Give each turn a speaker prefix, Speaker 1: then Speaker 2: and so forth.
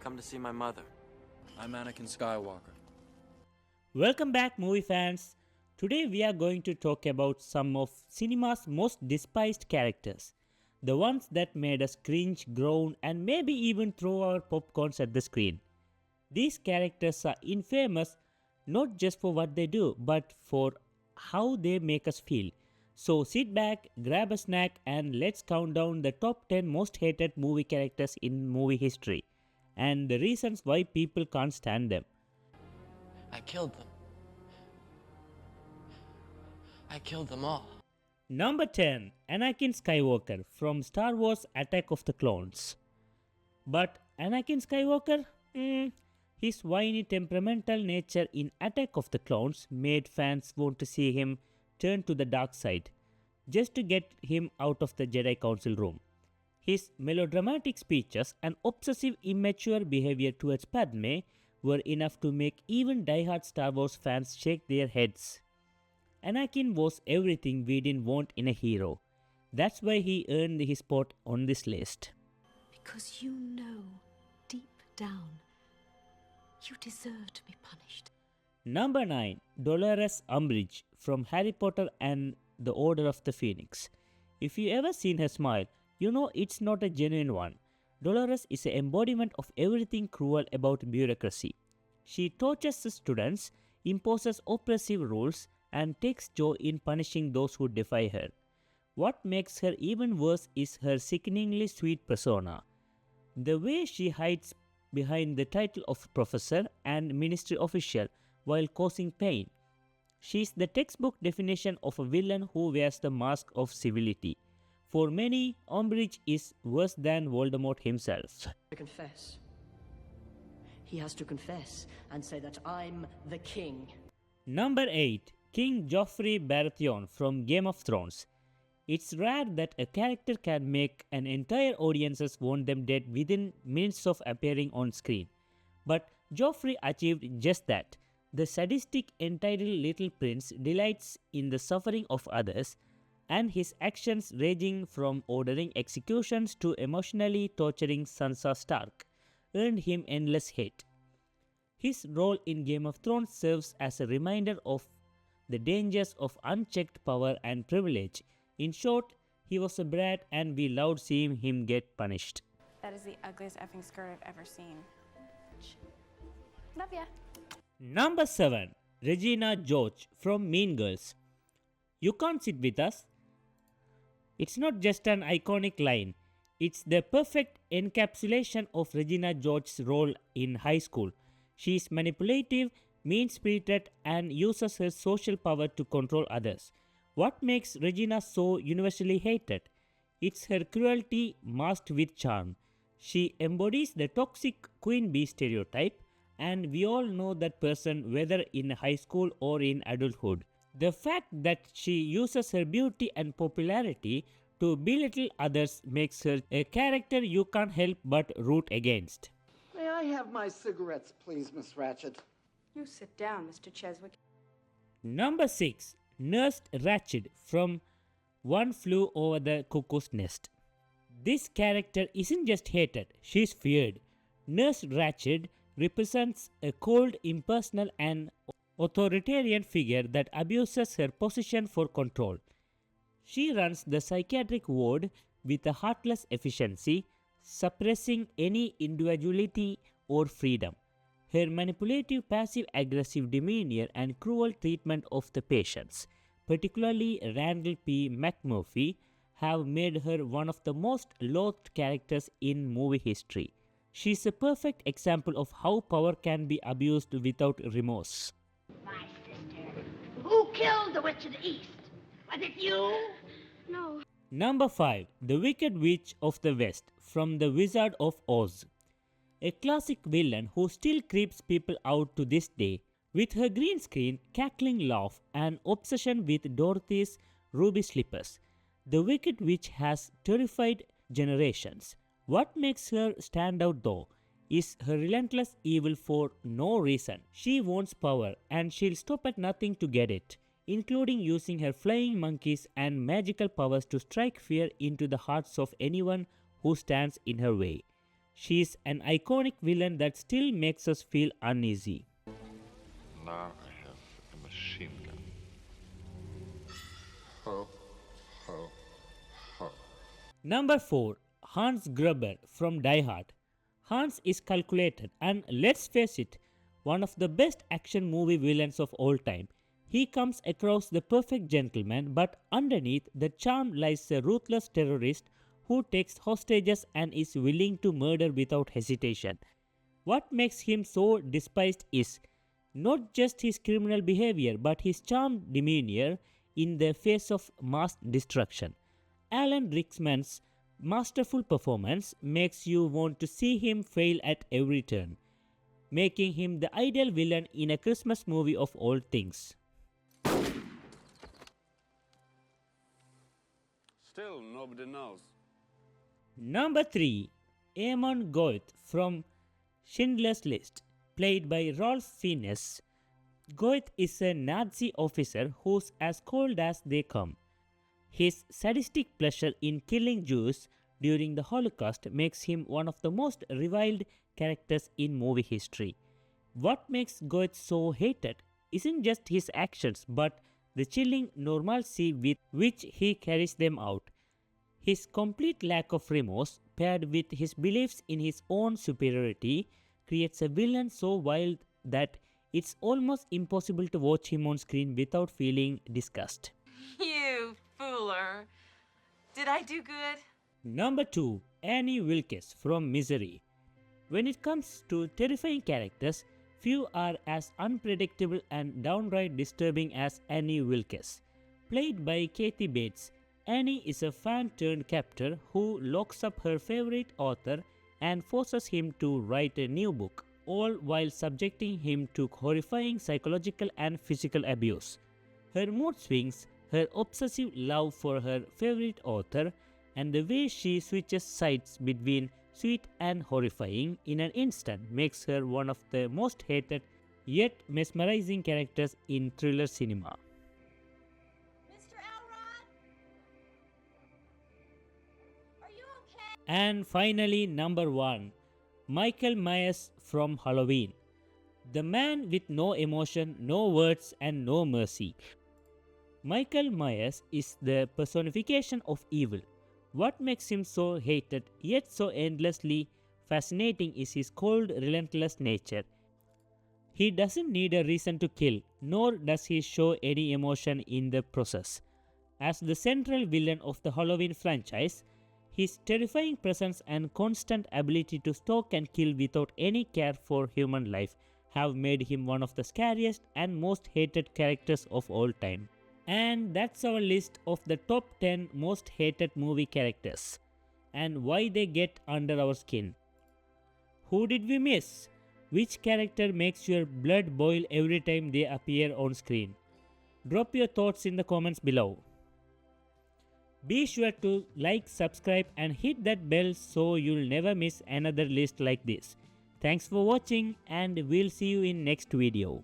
Speaker 1: come to see my mother.
Speaker 2: I'm Anakin Skywalker.
Speaker 3: Welcome back, movie fans. Today we are going to talk about some of cinema's most despised characters. The ones that made us cringe, groan, and maybe even throw our popcorns at the screen. These characters are infamous not just for what they do, but for how they make us feel. So sit back, grab a snack, and let's count down the top 10 most hated movie characters in movie history, and the reasons why people can't stand them.
Speaker 1: I killed them. I killed them all.
Speaker 3: Number 10, Anakin Skywalker from Star Wars Attack of the Clones. But Anakin Skywalker? His whiny temperamental nature in Attack of the Clones made fans want to see him turn to the dark side, just to get him out of the Jedi Council room. His melodramatic speeches and obsessive immature behavior towards Padme were enough to make even die-hard Star Wars fans shake their heads. Anakin was everything we didn't want in a hero. That's why he earned his spot on this list.
Speaker 4: Because you know, deep down, you deserve to be punished.
Speaker 3: Number 9, Dolores Umbridge from Harry Potter and the Order of the Phoenix. If you ever seen her smile, you know it's not a genuine one. Dolores is an embodiment of everything cruel about bureaucracy. She tortures the students, imposes oppressive rules, and takes joy in punishing those who defy her. What makes her even worse is her sickeningly sweet persona. The way she hides behind the title of professor and ministry official while causing pain. She is the textbook definition of a villain who wears the mask of civility. For many, Umbridge is worse than Voldemort himself.
Speaker 5: To confess. He has to confess and say that I'm the king.
Speaker 3: Number 8, King Joffrey Baratheon from Game of Thrones. It's rare that a character can make an entire audience want them dead within minutes of appearing on screen. But Joffrey achieved just that. The sadistic, entitled little prince delights in the suffering of others, and his actions ranging from ordering executions to emotionally torturing Sansa Stark earned him endless hate. His role in Game of Thrones serves as a reminder of the dangers of unchecked power and privilege. In short, he was a brat and we loved seeing him get punished.
Speaker 6: That is the ugliest effing skirt I've ever seen. Love ya.
Speaker 3: Number 7, Regina George from Mean Girls. You can't sit with us. It's not just an iconic line, it's the perfect encapsulation of Regina George's role in high school. She is manipulative, mean-spirited, and uses her social power to control others. What makes Regina so universally hated? It's her cruelty masked with charm. She embodies the toxic queen bee stereotype, and we all know that person whether in high school or in adulthood. The fact that she uses her beauty and popularity to belittle others makes her a character you can't help but root against.
Speaker 7: May I have my cigarettes, please, Miss Ratched?
Speaker 6: You sit down, Mr. Cheswick.
Speaker 3: Number 6, Nurse Ratched from One Flew Over the Cuckoo's Nest. This character isn't just hated, she's feared. Nurse Ratched represents a cold, impersonal, and authoritarian figure that abuses her position for control. She runs the psychiatric ward with a heartless efficiency, suppressing any individuality or freedom. Her manipulative passive-aggressive demeanor and cruel treatment of the patients, particularly Randall P. McMurphy, have made her one of the most loathed characters in movie history. She is a perfect example of how power can be abused without remorse.
Speaker 8: My sister. Who killed the Witch of the East? Was it you?
Speaker 6: No.
Speaker 3: Number 5, The Wicked Witch of the West from The Wizard of Oz. A classic villain who still creeps people out to this day. With her green screen, cackling laugh, and obsession with Dorothy's ruby slippers, the Wicked Witch has terrified generations. What makes her stand out though is her relentless evil for no reason. She wants power and she'll stop at nothing to get it, including using her flying monkeys and magical powers to strike fear into the hearts of anyone who stands in her way. She's an iconic villain that still makes us feel uneasy.
Speaker 9: Now I have a machine gun. Ho, ho, ho.
Speaker 3: Number 4. Hans Gruber from Die Hard. Hans is calculated and, let's face it, one of the best action movie villains of all time. He comes across the perfect gentleman, but underneath the charm lies a ruthless terrorist who takes hostages and is willing to murder without hesitation. What makes him so despised is not just his criminal behavior, but his charmed demeanor in the face of mass destruction. Alan Rickman's masterful performance makes you want to see him fail at every turn, making him the ideal villain in a Christmas movie of all things.
Speaker 9: Still, nobody knows.
Speaker 3: Number 3. Eamon Goeth from Schindler's List, played by Ralph Fiennes. Goeth is a Nazi officer who's as cold as they come. His sadistic pleasure in killing Jews during the Holocaust makes him one of the most reviled characters in movie history. What makes Goeth so hated isn't just his actions, but the chilling normalcy with which he carries them out. His complete lack of remorse, paired with his beliefs in his own superiority, creates a villain so wild that it's almost impossible to watch him on screen without feeling disgust.
Speaker 10: You fooler. Did I do good?
Speaker 3: Number 2. Annie Wilkes from Misery. When it comes to terrifying characters, few are as unpredictable and downright disturbing as Annie Wilkes. Played by Kathy Bates, Annie is a fan-turned-captor who locks up her favorite author and forces him to write a new book, all while subjecting him to horrifying psychological and physical abuse. Her mood swings, her obsessive love for her favorite author, and the way she switches sides between sweet and horrifying in an instant makes her one of the most hated yet mesmerizing characters in thriller cinema.
Speaker 10: Mr. Elrod? Are you okay?
Speaker 3: And finally, number 1. Michael Myers from Halloween. The man with no emotion, no words, and no mercy. Michael Myers is the personification of evil. What makes him so hated yet so endlessly fascinating is his cold, relentless nature. He doesn't need a reason to kill, nor does he show any emotion in the process. As the central villain of the Halloween franchise, his terrifying presence and constant ability to stalk and kill without any care for human life have made him one of the scariest and most hated characters of all time. And that's our list of the top 10 most hated movie characters and why they get under our skin. Who did we miss? Which character makes your blood boil every time they appear on screen? Drop your thoughts in the comments below. Be sure to like, subscribe and hit that bell so you'll never miss another list like this. Thanks for watching and we'll see you in next video.